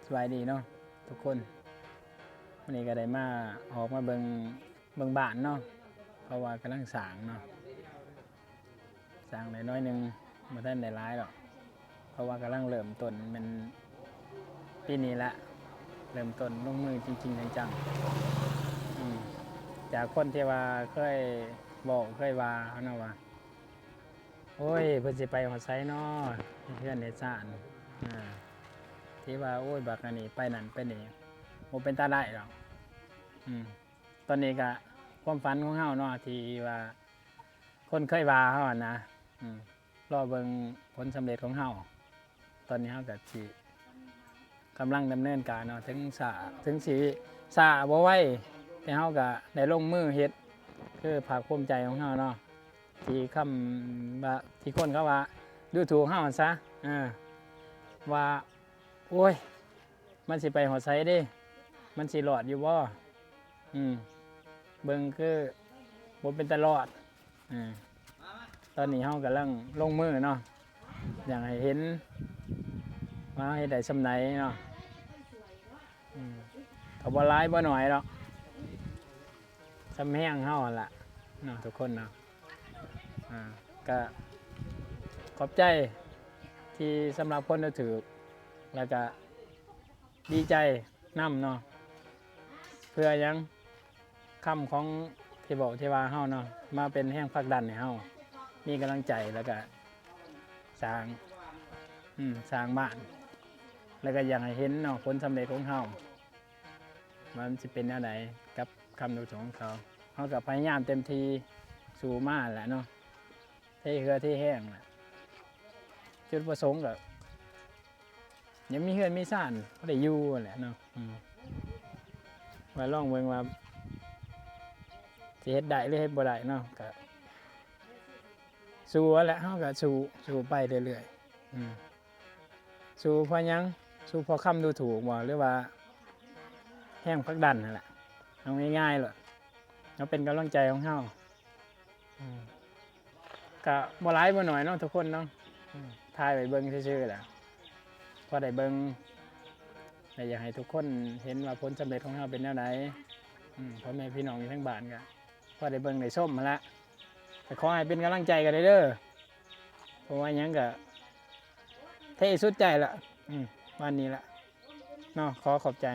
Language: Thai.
สบายดีเนาะทุกคนวันนี้ก็ได้มาออกมาเบิ่งบ้านเนาะเพราะว่ากำลังสร้างเนาะสร้างได้น้อยหนึงบ่ทันได้หลายหรอกเพราะว่ากำลังเริ่มต้นมันปีนี้ละเริ่มต้นลงมือจริงๆจังๆจากคนที่ว่าเคยบอกเคยว่าเขาเนาะว่าโอ้ยเพิ่นสิไปฮอดไสเนาะเพื่อนเฮ็ดซ่านที่ว่าโอ้ยบักอันนี้ไปนั่นไปนี่บ่เป็นตาได้หรอกตอนนี้ก็ความฝันของเฮาเนาะที่ว่าคนเคยว่าเฮาอะนะรอเบิ่งผลสำเร็จของเฮาตอนนี้เฮาก็สิกำลังดำเนินการเนาะถึงสิช้าบ่ไวแต่เฮาก็ได้ลงมือเฮ็ดคือภาคภูมิใจของเฮาเนาะที่คำว่าที่คนเขาว่าดูถูกเฮาซะว่าโอ้ยมันสิไปฮอดไสเด้มันสิรอดอยู่บ่เบิ่งคือบ่เป็นตลอดตอนนี้เฮากำลังลงมือเนาะอยากให้เห็นว่าเฮ็ดได้ส่ำใดเนาะก็บ่หลายบ่น้อยหรอกส่ำแห้งเฮาหั่นล่ะเนาะทุกคนเนาะก็ขอบใจที่สำหรับคนที่ถือแล้วก็ดีใจนำเนาะเพื่อยังคำของที่บอกที่ว่าเฮาเนาะมาเป็นแห้งผลักดันให้เฮามีกำลังใจแล้วก็สร้างบ้านแล้วก็อยากให้เห็นเนาะผลสำเร็จของเฮามันสิเป็นแนวใดกับคำดูถูกของเขาเฮาก็พยายามเต็มที่สู่มาแหละเนาะที่เหือที่แห้งแหละจุดประสงค์ก็ยังมีเฮือนมีซ่านบ่ได้อยู่แหละเนาะว่าลองเบิ่งว่าสิเฮ็ดได้หรือเฮ็ดบ่ได้เนาะก็สู้แหละเฮาก็สู้ไปเรื่อยๆสู้เพราะหยังสู้เพราะคำดูถูกบ่หรือว่าแห้งผลักดันนั่นแหละเอาง่ายๆเลยเอาเป็นกำลังใจของเฮาก็บ่หลายบ่น้อยเนาะทุกคนเนาะถ่ายไว้เบิ่งซื่อๆแหละพอได้เบิ่งและอยากให้ทุกคนเห็นว่าผลสำเร็จของเฮาเป็นแนวใดพ่อแม่พี่น้องอยู่ทั้งบ้านก็พอได้เบิ่งได้ชมมาละแต่ขอให้เป็นกำลังใจกันเด้อเพราะว่าหยังก็เท่สุดใจละวันนี้ละเนาะขอบใจ